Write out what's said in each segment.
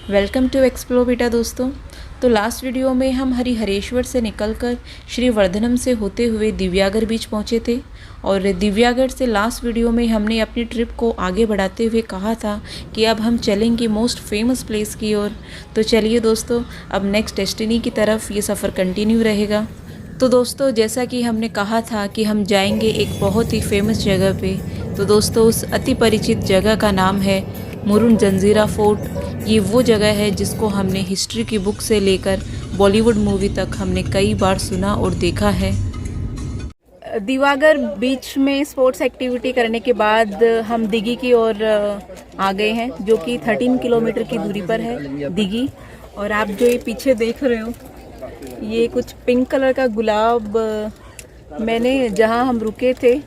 Welcome to explore बेटा दोस्तों। तो लास्ट वीडियो में हम हरिहरेश्वर से निकलकर श्री वर्धनम से होते हुए दिव्यागर बीच पहुंचे थे और दिव्यागर से लास्ट वीडियो में हमने अपनी ट्रिप को आगे बढ़ाते हुए कहा था कि अब हम चलेंगे मोस्ट फेमस प्लेस की ओर। तो चलिए दोस्तों, अब नेक्स्ट डेस्टिनी की तरफ ये सफ़र कंटिन्यू रहेगा। तो दोस्तों, जैसा कि हमने कहा था कि हम जाएंगे एक बहुत ही फेमस जगह पे। तो दोस्तों, उस अति परिचित जगह का नाम है मुरुन जंजीरा फोर्ट। ये वो जगह है जिसको हमने हिस्ट्री की बुक से लेकर बॉलीवुड मूवी तक हमने कई बार सुना और देखा है। दिवागर बीच में स्पोर्ट्स एक्टिविटी करने के बाद हम दिघी की ओर आ गए हैं, जो कि 13 किलोमीटर की दूरी पर है दिघी। और आप जो ये पीछे देख रहे हो, ये कुछ पिंक कलर का गुलाब मैंने जहाँ हम रुके थे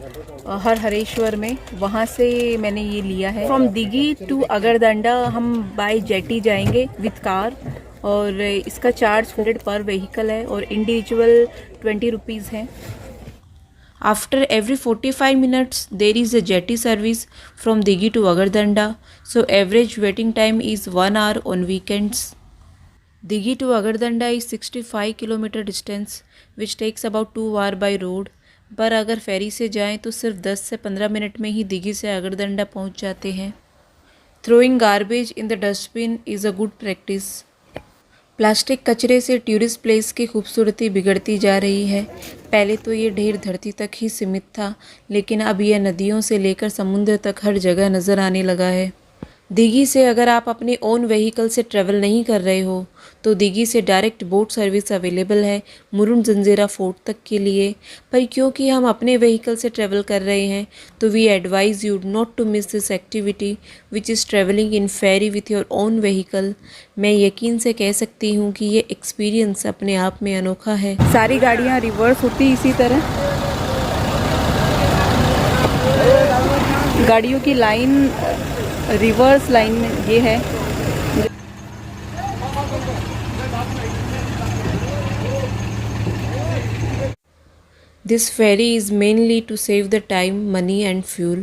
हरिहरेश्वर में, वहाँ से मैंने ये लिया है। फ्रॉम दिघी टू अगरदंडा हम बाय जेटी जाएंगे विद कार, और इसका चार्ज 100 पर व्हीकल है और इंडिविजुअल 20 रुपीज़ है। After every 45 minutes, there is a jetty service from Dighi to Agardanda, so average waiting time is 1 hour on weekends. Dighi to Agardanda is 65 kilometre distance, which takes about 2 hours by road. पर अगर फेरी से जाएं तो सिर्फ 10 से 15 minute में ही दिघी से अगरदंडा पहुंच जाते हैं। Throwing garbage in the dustbin is a good practice. Plastic कचरे से टूरिस्ट प्लेस की खूबसूरती बिगड़ती जा रही है। पहले तो ये ढेर धरती तक ही सीमित था, लेकिन अब यह नदियों से लेकर समुद्र तक हर जगह नज़र आने लगा है। दिघी से अगर आप अपने ओन व्हीकल से ट्रैवल नहीं कर रहे हो तो दिघी से डायरेक्ट बोट सर्विस अवेलेबल है मुरुन जंजीरा फोर्ट तक के लिए। पर क्योंकि हम अपने व्हीकल से ट्रैवल कर रहे हैं तो we advise you not to miss this activity which is travelling in ferry with your own vehicle. मैं यकीन से कह सकती हूँ कि ये एक्सपीरियंस अपने आप में अनोखा है। सारी गाड़ियाँ रिवर्स होती इसी तरह, गाड़ियों की लाइन रिवर्स लाइन में ये है। This ferry is mainly to save the time, money and fuel.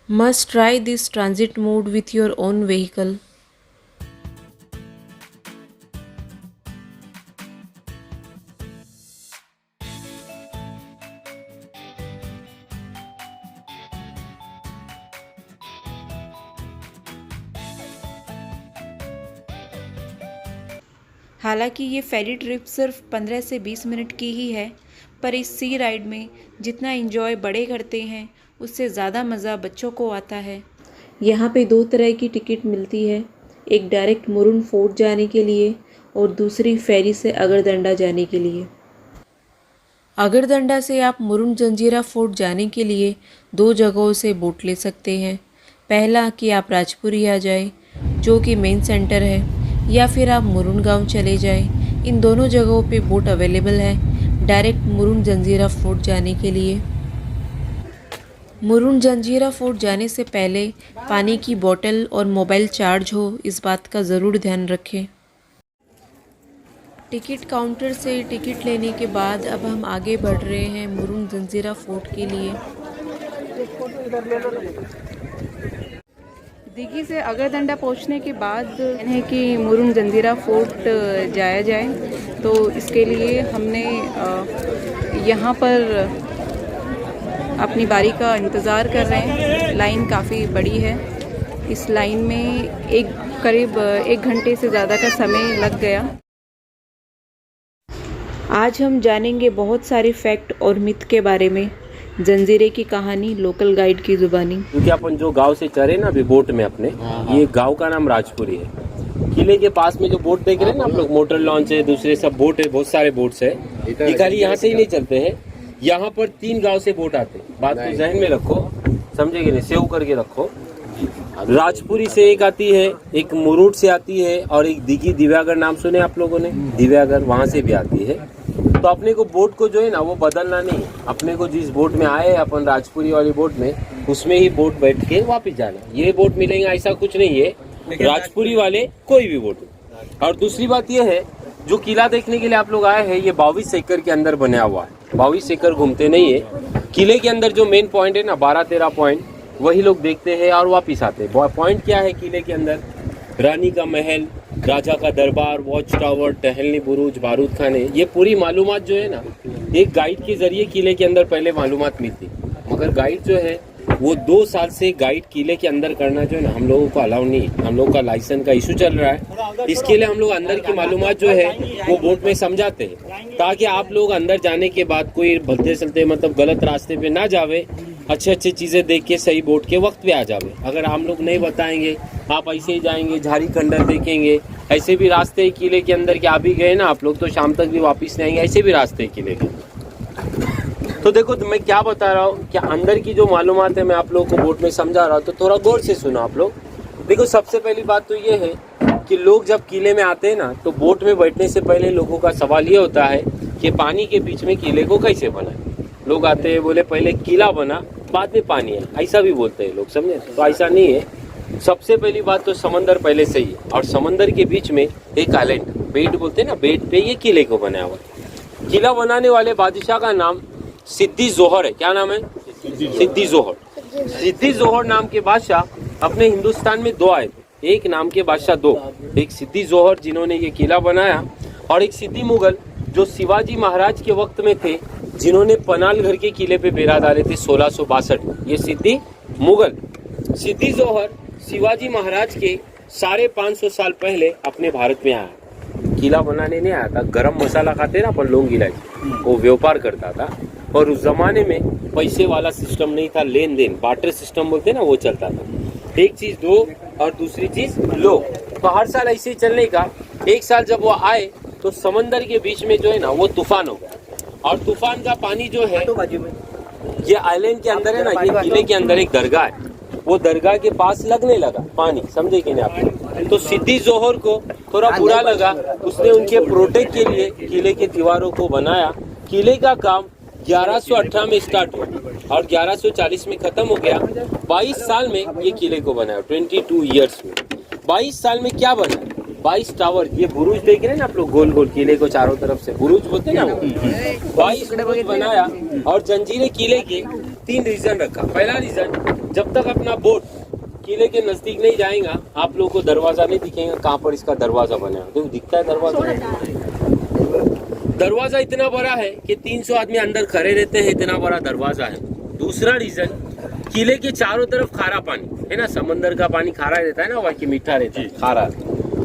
Must try this transit mode with your own vehicle. हालांकि ये फेरी ट्रिप सिर्फ 15 से 20 मिनट की ही है, पर इस सी राइड में जितना एंजॉय बड़े करते हैं उससे ज़्यादा मज़ा बच्चों को आता है। यहाँ पे 2 तरह की टिकट मिलती है, एक डायरेक्ट मुरुन फोर्ट जाने के लिए और दूसरी फेरी से अगरदंडा जाने के लिए। अगरदंडा से आप मुरुन जंजीरा फोर्ट जाने के लिए 2 जगहों से बोट ले सकते हैं। पहला कि आप राजपुरी आ जाए, जो कि मेन सेंटर है, या फिर आप मुरुन गांव चले जाएं। इन दोनों जगहों पे बोट अवेलेबल है डायरेक्ट मुरुन जंजीरा फोर्ट जाने के लिए। मुरुन जंजीरा फोर्ट जाने से पहले पानी की बोतल और मोबाइल चार्ज हो, इस बात का ज़रूर ध्यान रखें। टिकट काउंटर से टिकट लेने के बाद अब हम आगे बढ़ रहे हैं मुरुन जंजीरा फोर्ट के लिए। दिघी से अगरदंडा पहुंचने के बाद है कि मुरुन जंजीरा फोर्ट जाया जाए, तो इसके लिए हमने यहाँ पर अपनी बारी का इंतज़ार कर रहे हैं। लाइन काफ़ी बड़ी है, इस लाइन में करीब 1 घंटे से ज़्यादा का समय लग गया। आज हम जानेंगे बहुत सारे फैक्ट और मिथ के बारे में, जंजीरे की कहानी लोकल गाइड की जुबानी। क्योंकि अपन जो गांव से चढ़े ना अभी बोट में अपने, ये गांव का नाम राजपुरी है। किले के पास में जो बोट देख रहे हैं ना आप लोग, मोटर लॉन्च है, दूसरे सब बोट है, बहुत सारे बोट्स है। ये खाली यहाँ से ही नहीं चलते हैं, यहाँ पर 3 गांव से बोट आते हैं। बात को जहन में रखो, समझेगे नहीं, सेव करके रखो। राजपुरी से एक आती है, एक मुरुट से आती है, और एक दिघी दिव्यागर नाम सुने आप लोगों ने, दिव्यागर वहाँ से भी आती है। तो अपने को बोट को जो है ना वो बदलना नहीं, अपने को जिस बोट में आए अपन राजपुरी वाली बोट में, उसमें ही बोट बैठ के वापस जाना। ये बोट मिलेगा ऐसा कुछ नहीं है, राजपुरी वाले कोई भी बोट। और दूसरी बात ये है, जो किला देखने के लिए आप लोग आए हैं, ये 22 एकड़ के अंदर बना हुआ है। 22 एकड़ घूमते नहीं है, किले के अंदर जो मेन पॉइंट है ना 12-13 पॉइंट, वही लोग देखते हैं और वापिस आते हैं। पॉइंट क्या है किले के अंदर? रानी का महल, राजा का दरबार, वॉच टावर, टहलनी बुरुज, बारूद खाने, ये पूरी मालूमात जो है ना एक गाइड के जरिए किले के अंदर पहले मालूमात मिलती, मगर गाइड जो है वो 2 साल से गाइड किले के अंदर करना जो है ना हम लोगों को अलाउ नहीं है। हम लोग का लाइसेंस का इशू चल रहा है, इसके लिए हम लोग अंदर की मालूमात जो है वो बोट में समझाते हैं, ताकि आप लोग अंदर जाने के बाद कोई भलते चलते मतलब गलत रास्ते पे ना जावे, अच्छे चीज़ें देख के सही बोट के वक्त पे आ जावे। अगर हम लोग नहीं बताएंगे, आप ऐसे ही जाएंगे, झाड़ी खंडर देखेंगे, ऐसे भी रास्ते किले के अंदर के आ भी गए ना आप लोग तो शाम तक भी वापस नहीं आएंगे, ऐसे भी रास्ते किले के। तो देखो तो मैं क्या बता रहा हूँ कि अंदर की जो मालूमात है मैं आप लोगों को बोट में समझा रहा हूँ, तो थोड़ा गौर से सुनो आप लोग। देखो सबसे पहली बात तो ये है कि लोग जब किले में आते हैं ना तो बोट में बैठने से पहले लोगों का सवाल ये होता है कि पानी के बीच में किले को कैसे बनाए। लोग आते हैं बोले पहले किला बना बाद में पानी है, ऐसा भी बोलते हैं लोग, समझे? तो ऐसा नहीं है। सबसे पहली बात तो समंदर पहले से ही है, और समंदर के बीच में एक आइलैंड, बेट बोलते हैं ना, बेट पे ये किले को बनाया हुआ। किला बनाने वाले बादशाह का नाम सिद्दी जोहर है। क्या नाम है? सिद्दी जोहर। सिद्दी जोहर नाम के बादशाह अपने हिंदुस्तान में 2 आए थे। एक नाम के बादशाह 2, एक सिद्दी जोहर जिन्होंने ये किला बनाया, और एक सिद्दी मुगल जो शिवाजी महाराज के वक्त में थे, जिन्होंने पनालघर के किले पे डेरा डाले थे 1662 में। ये सिद्दी मुगल। सिद्दी जोहर शिवाजी महाराज के 550 साल पहले अपने भारत में आया। किला बनाने नहीं आया था, गरम मसाला खाते ना अपन लौंग इलायची, वो व्यापार करता था। और उस जमाने में पैसे वाला सिस्टम नहीं था, लेन देन बार्टर सिस्टम बोलते ना वो चलता था, एक चीज दो और दूसरी चीज लो। तो हर साल ऐसे ही चलने का। एक साल जब वो आए तो समंदर के बीच में जो है ना वो तूफान हो गया, और तूफान का पानी जो है ये आइलैंड के अंदर है ना, ये किले के अंदर एक दरगाह है, वो दरगाह के पास लगने लगा पानी, समझे कि नहीं आप? तो सिद्दी जोहर को थोड़ा बुरा लगा, उसने उनके प्रोटेक्ट के लिए किले के दीवारों को बनाया। किले का काम 1118 में स्टार्ट हुआ और 1140 में खत्म हो गया। 22 साल में ये किले को बनाया, 22 ईयर्स में। 22 साल में क्या बना? 22 टावर, ये बुरुज देख रहे हैं ना आप लोग, गोल गोल किले को चारों तरफ से बुरुज बोलते हैं ना वो, 22 बुरुज बनाया। और जंजीरें किले के 3 रीजन रखा। पहला रीजन, जब तक अपना बोट किले के नजदीक नहीं जाएगा आप लोगों को दरवाजा नहीं दिखेगा कहाँ पर इसका दरवाजा बना है। देखो दिखता है दरवाजा इतना बड़ा है कि 300 आदमी अंदर खड़े रहते हैं, इतना बड़ा दरवाजा है। दूसरा रीजन, किले के चारों तरफ खारा पानी है ना, समंदर का पानी खारा रहता है ना, वहाँ की मीठा रहता है, खारा।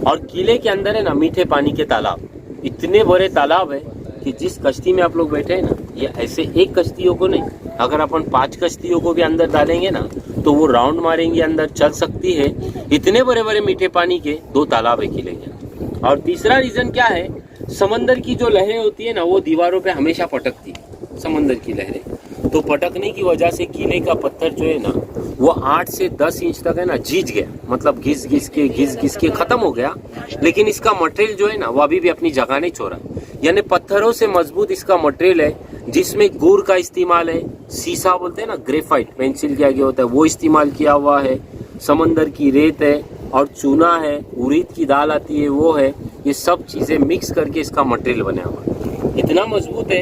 और किले के अंदर है ना मीठे पानी के तालाब, इतने बड़े तालाब है कि जिस कश्ती में आप लोग बैठे हैं ना, ये ऐसे एक कश्तियों को नहीं, अगर अपन 5 कश्तियों को भी अंदर डालेंगे ना तो वो राउंड मारेंगे, अंदर चल सकती है। इतने बड़े बड़े मीठे पानी के 2 तालाब है किले के। और तीसरा रीजन क्या है, समंदर की जो लहरें होती है ना वो दीवारों पे हमेशा पटकती, समंदर की लहरें। तो पटकने की वजह से किले का पत्थर जो है ना वो 8 से 10 इंच तक है ना जीज गया, मतलब घिस घिस के खत्म हो गया। लेकिन इसका मटेरियल जो है ना वो अभी भी अपनी जगह नहीं छोड़ा, यानी पत्थरों से मजबूत इसका मटेरियल है, जिसमें गुड़ का इस्तेमाल है, शीशा बोलते हैं ना, ग्रेफाइट पेंसिल के आगे होता है वो इस्तेमाल किया हुआ है, समंदर की रेत है और चूना है, उड़ीद की दाल आती है वो है, ये सब चीजें मिक्स करके इसका मटेरियल बना हुआ है। इतना मजबूत है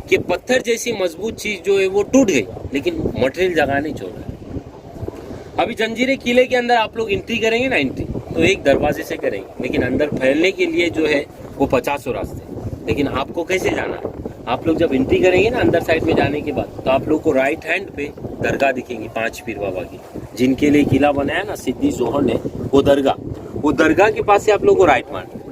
कि पत्थर जैसी मजबूत चीज जो है वो टूट गई, लेकिन मटेरियल जगह नहीं छोड़ रहा। अभी जंजीरें किले के अंदर आप लोग एंट्री करेंगे ना, एंट्री तो एक दरवाजे से करेंगे, लेकिन अंदर फैलने के लिए जो है वो 50 रास्ते। लेकिन आपको कैसे जाना है? आप लोग जब एंट्री करेंगे ना अंदर साइड में जाने के बाद, तो आप लोग को राइट हैंड पे दरगाह दिखेंगी 5 पीर बाबा की, जिनके लिए किला बनाया ना सिद्दी जोहर ने, वो दरगाह के पास से आप लोग को राइट मारना।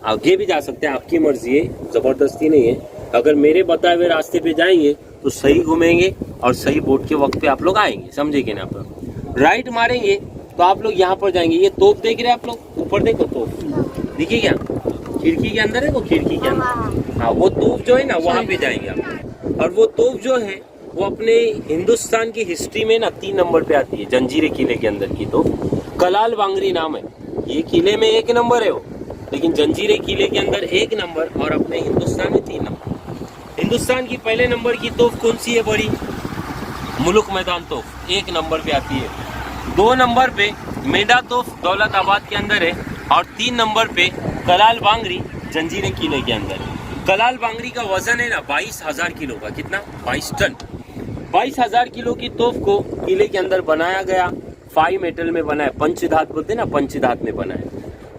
आगे भी जा सकते हैं, आपकी मर्जी है, जबरदस्ती नहीं है। अगर मेरे बताए हुए रास्ते पे जाएंगे तो सही घूमेंगे और सही बोट के वक्त पे आप लोग आएंगे, समझे कि ना? आप लोग राइट मारेंगे तो आप लोग यहाँ पर जाएंगे। ये तोप देख रहे हैं आप लोग, ऊपर देखो तोप दिखी क्या, खिड़की के अंदर है वो, खिड़की के अंदर, हाँ वो तोप जो है ना वहाँ पे जाएंगे आप। और वो तोप जो है वो अपने हिंदुस्तान की हिस्ट्री में ना 3 नंबर पे आती है, जंजीरें किले के अंदर की। तो कलाल बांगरी नाम है, ये किले में 1 नंबर है वो, लेकिन जंजीरें किले के अंदर 1 नंबर और अपने हिंदुस्तान में 3 नंबर। हिंदुस्तान की पहले नंबर की तोप कौन सी है बड़ी? मुल्क मैदान तोप 1 नंबर पे आती है। 2 नंबर पे मेडा तोप दौलताबाद के अंदर है, और 3 नंबर पे कलाल बांगरी जंजीरें किले के अंदर है। कलाल बांगरी का वजन है ना 22,000 किलो का, कितना? 22 टन। 22,000 किलो की तोप को किले के अंदर बनाया गया, 5 मेटल में बना है, पंचधात बोलते हैं ना, पंचधात में बना है।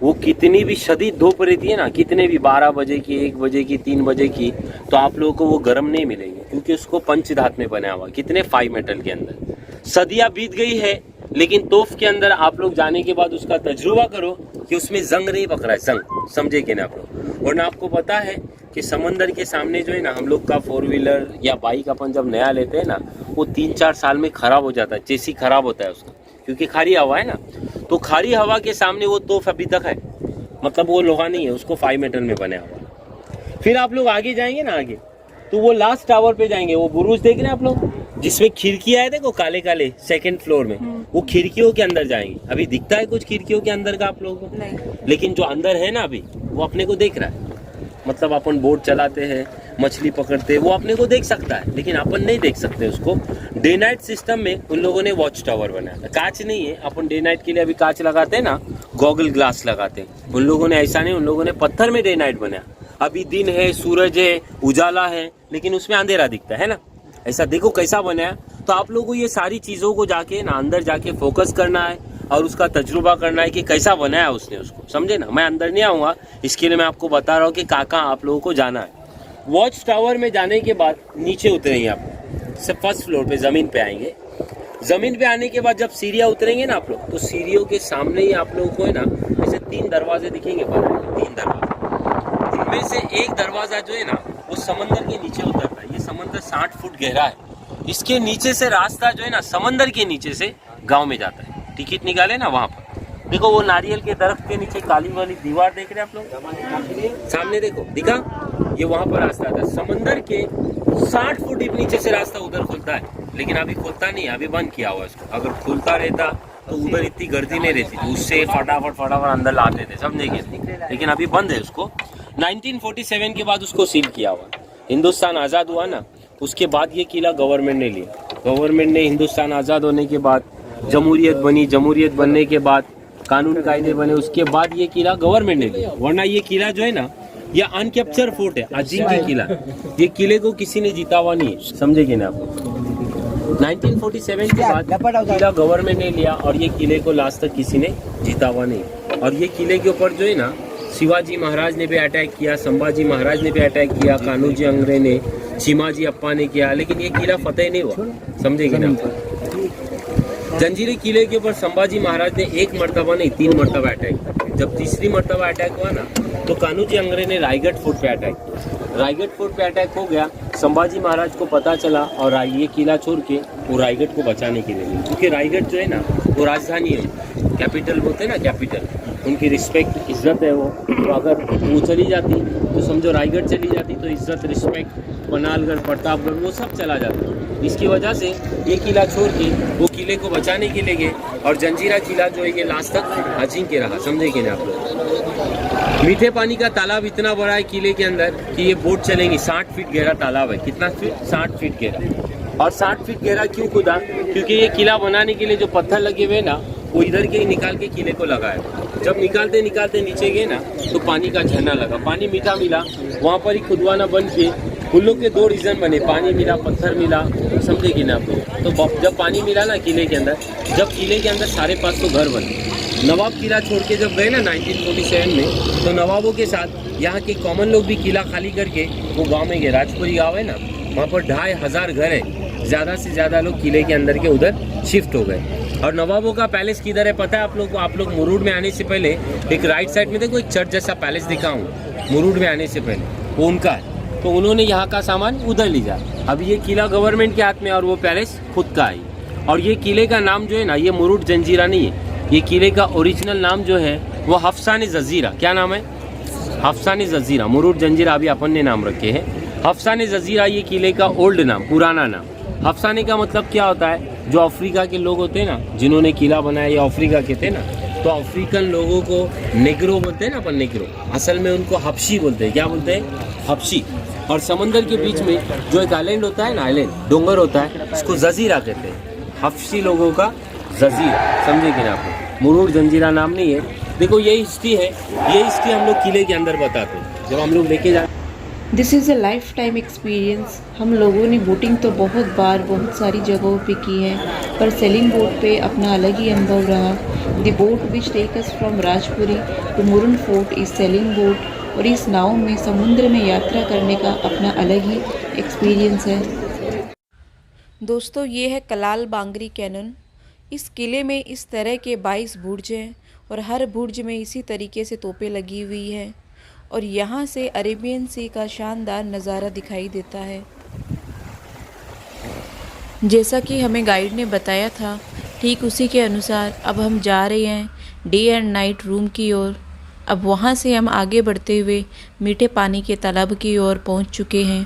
वो कितनी भी शदीद धूप रहती है ना, कितने भी 12 बजे की, 1 बजे की, 3 बजे की, तो आप लोगों को वो गर्म नहीं मिलेंगे, क्योंकि उसको पंचधात में बना हुआ, कितने 5 मेटल के अंदर। सदियां बीत गई है, लेकिन तोफ के अंदर आप लोग जाने के बाद उसका तजुर्बा करो कि उसमें जंग नहीं पकड़ा है, जंग, समझे कि ना आप लोग। और ना आपको पता है कि समंदर के सामने जो है ना, हम लोग का 4 व्हीलर या बाइक अपन जब नया लेते हैं ना, वो 3-4 साल में खराब हो जाता है, चेसी खराब होता है उसका, क्योंकि खारी हवा है ना। तो खारी हवा के सामने वो तोफ अभी तक है, मतलब वो लोहा नहीं है, उसको 5 मेटल में बना हुआ। फिर आप लोग आगे जाएंगे ना, आगे तो वो लास्ट टावर पे जाएंगे, वो बुरुज देख रहे हैं आप लोग, जिसमें खिड़कियां है, देखो काले काले, 2nd फ्लोर में, वो खिड़कियों के अंदर जाएंगे। अभी दिखता है कुछ खिड़कियों के अंदर का आप लोगों को? नहीं। लेकिन जो अंदर है ना अभी, वो अपने को देख रहा है। मतलब अपन बोट चलाते हैं, मछली पकड़ते हैं, वो अपने को देख सकता है, लेकिन अपन नहीं देख सकते उसको। डे नाइट सिस्टम में उन लोगों ने वॉच टावर बनाया, कांच नहीं है। अपन डे नाइट के लिए अभी कांच लगाते हैं ना, गॉगल ग्लास लगाते हैं, उन लोगों ने ऐसा नहीं, उन लोगों ने पत्थर में डे नाइट बनाया। अभी दिन है, सूरज है, उजाला है, लेकिन उसमें अंधेरा दिखता है ना, ऐसा देखो कैसा बनाया। तो आप लोगों को ये सारी चीज़ों को जाके ना अंदर जाके फोकस करना है और उसका तजुर्बा करना है कि कैसा बनाया उसने उसको, समझे ना। मैं अंदर नहीं आऊँगा, इसके लिए मैं आपको बता रहा हूँ कि कहाँ आप लोगों को जाना है। वॉच टावर में जाने के बाद नीचे उतरेंगे आप, सिर्फ 1st फ्लोर पे ज़मीन पे आएंगे। ज़मीन पे आने के बाद जब सीढ़ियाँ उतरेंगे ना आप लोग, तो सीढ़ियों के सामने ही आप लोगों को है ना, ऐसे 3 दरवाजे दिखेंगे, 3 दरवाजे। इनमें से एक दरवाज़ा जो है ना, वो समंदर के नीचे उतरता है। ये समंदर 60 फुट गहरा है, इसके नीचे से रास्ता जो है ना, समंदर के नीचे से गांव में जाता है। टिकट निकाले ना वहाँ पर, देखो वो नारियल के दरख्त के नीचे काली वाली दीवार देख रहे हैं आप लोग सामने, देखो दिखा, ये वहाँ पर रास्ता आता है। समंदर के 60 फुट नीचे से रास्ता उधर खुलता है, लेकिन अभी खुलता नहीं है, अभी बंद किया हुआ है इसको। अगर खुलता रहता तो उधर इतनी गर्दी नहीं रहती, तो उससे फटाफट अंदर लाते थे, समझेंगे, लेकिन अभी बंद है उसको। 1947 के बाद उसको सील किया हुआ। हिंदुस्तान आज़ाद हुआ ना, उसके बाद ये किला गवर्नमेंट ने लिया। गवर्नमेंट ने हिंदुस्तान आज़ाद होने के बाद जमहूरियत बनी, जमहूरियत बनने के बाद कानून कायदे बने, उसके बाद ये किला गवर्नमेंट ने लिया। वरना ये किला जो है ना, ये अनकैप्चर फोर्ट है, अजीम किला। ये किले को किसी ने जीता हुआ नहीं है, समझेंगे ना आप। 1947 के बाद किला गवर्नमेंट ने लिया और ये किले को लास्ट तक किसी ने जीता हुआ नहीं। और ये किले के ऊपर जो है ना, शिवाजी महाराज ने भी अटैक किया, संभाजी महाराज ने भी अटैक किया, कान्होजी अंग्रे ने, चिमाजी अप्पा ने किया, लेकिन ये किला फतेह नहीं हुआ, समझेंगे ना। जंजीरे किले के ऊपर संभाजी महाराज ने 1 मरतबा नहीं 3 मरतबा अटैक किया। जब तीसरी मरतबा अटैक हुआ ना, तो कान्होजी अंग्रे ने रायगढ़ फोर्ट पे अटैक किया। रायगढ़ फोर्ट पे अटैक हो गया, संभाजी महाराज को पता चला और ये किला छोड़ के वो रायगढ़ को बचाने के लिए गए, क्योंकि रायगढ़ जो है ना, वो राजधानी है, कैपिटल बोलते हैं ना, कैपिटल, उनकी रिस्पेक्ट इज्जत है वो। तो अगर वो चली जाती, तो समझो रायगढ़ चली जाती, तो इज्जत, रिस्पेक्ट, पनालगढ़, प्रतापगढ़, वो सब चला जाता। इसकी वजह से ये किला छोड़ के वो किले को बचाने के लिए गए। और जंजीरा किला जो है, ये लास्ट तक अजिंक्य रहा, समझेंगे ना आप लोग। मीठे पानी का तालाब इतना बड़ा है किले के अंदर कि ये बोट चलेंगी। 60 फीट गहरा तालाब है। कितना फीट? 60 फीट गहरा। और 60 फीट गहरा क्यों खुदा? क्योंकि ये किला बनाने के लिए जो पत्थर लगे हुए ना, वो इधर के ही निकाल के किले को लगाया। जब निकालते निकालते नीचे गए ना, तो पानी का झरना लगा, पानी मीठा मिला, वहाँ पर ही खुदवाना बन के उन लोग के 2 रीजन बने, पानी मिला, पत्थर मिला, समझे कि ना आप लोग। तो जब पानी मिला ना किले के अंदर, जब किले के अंदर 550 घर बने। नवाब किला छोड़ के जब गए ना 1947 में, तो नवाबों के साथ यहाँ के कॉमन लोग भी किला खाली करके वो गाँव में गए। राजपुरी गाँव है ना, वहाँ पर 2500 घर है। ज़्यादा से ज़्यादा लोग किले के अंदर के उधर शिफ्ट हो गए। और नवाबों का पैलेस किधर है पता है आप लोग को? आप लोग मुरुड में आने से पहले एक राइट साइड में देखो, एक चर्च जैसा पैलेस दिखा हूँ, मुरुड में आने से पहले, वो उनका है। तो उन्होंने यहाँ का सामान उधर ले जा। अब ये किला गवर्नमेंट के हाथ में और वो पैलेस खुद का है। और ये किले का नाम जो है ना, ये मुरुड जंजीरा नहीं है। ये किले का ओरिजिनल नाम जो है वो हफ्सानी जजीरा। क्या नाम है? हफ्सानी जजीरा। मुरुड जंजीरा अभी अपन ने नाम रखे हैं। हफ्सानी जजीरा ये किले का ओल्ड नाम, पुराना नाम। हफ्सानी का मतलब क्या होता है? जो अफ्रीका के लोग होते हैं ना, जिन्होंने किला बनाया, ये अफ्रीका के थे ना, तो अफ्रीकन लोगों को नेग्रो बोलते हैं ना अपन, नेग्रो। असल में उनको हबशी बोलते हैं। क्या बोलते हैं? हबशी। और समंदर के बीच में जो एक आइलैंड होता है ना, आइलैंड, डोंगर होता है, उसको जजीरा कहते हैं। हबशी लोगों का जजीरा, समझे कि ना आपको? मुरुड जंजीरा नाम नहीं है। देखो ये हिस्ट्री है, ये हिस्ट्री हम लोग किले के अंदर बताते हैं। जब हम लोग लेके जाते this is a life time experience. हम लोगों ने बोटिंग तो बहुत बार बहुत सारी जगहों पे की है, पर सेलिंग बोट पे अपना अलग ही अनुभव रहा। The boat which take us from Rajpuri to Murud fort is sailing boat, और इस नाव में समुद्र में यात्रा करने का अपना अलग ही एक्सपीरियंस है। दोस्तों, ये है कलाल बांगरी कैनन। इस किले में इस तरह के 22 बुर्ज हैं और हर बुर्ज में इसी तरीके से तोपें लगी हुई हैं, और यहाँ से अरेबियन सी का शानदार नज़ारा दिखाई देता है। जैसा कि हमें गाइड ने बताया था, ठीक उसी के अनुसार अब हम जा रहे हैं डे एंड नाइट रूम की ओर। अब वहाँ से हम आगे बढ़ते हुए मीठे पानी के तालाब की ओर पहुँच चुके हैं।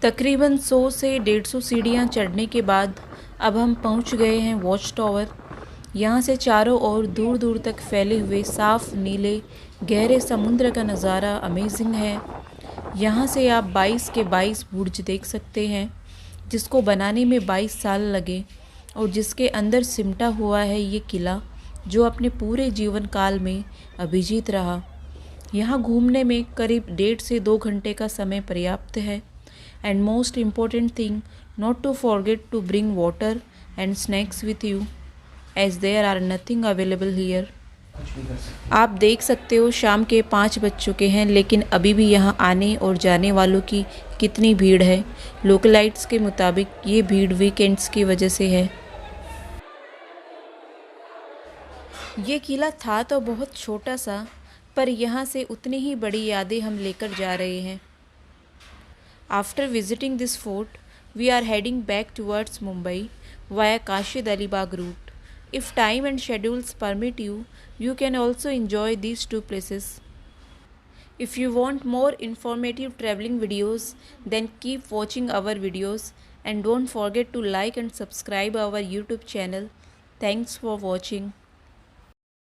तकरीबन 100 से 150 सीढ़ियाँ चढ़ने के बाद अब हम पहुँच गए हैं वॉच टावर। यहाँ से चारों ओर दूर दूर तक फैले हुए साफ़ नीले गहरे समुद्र का नज़ारा अमेजिंग है। यहाँ से आप 22 के 22 बुर्ज देख सकते हैं, जिसको बनाने में 22 साल लगे, और जिसके अंदर सिमटा हुआ है ये किला, जो अपने पूरे जीवन काल में अभिजीत रहा। यहाँ घूमने में करीब 1.5 से 2 घंटे का समय पर्याप्त है। And most important thing, not to forget to bring water and snacks with you, as there are nothing available here. आप देख सकते हो शाम के 5 बज चुके हैं, लेकिन अभी भी यहाँ आने और जाने वालों की कितनी भीड़ है। लोकलाइट्स के मुताबिक ये भीड़ वीकेंड्स की वजह से है। ये किला था तो बहुत छोटा सा, पर यहाँ से उतनी ही बड़ी यादें हम लेकर जा रहे हैं। After visiting this fort, we are heading back towards Mumbai via Kashid Alibag route. If time and schedules permit you, you can also enjoy these two places. If you want more informative traveling videos, then keep watching our videos and don't forget to like and subscribe our YouTube channel. Thanks for watching.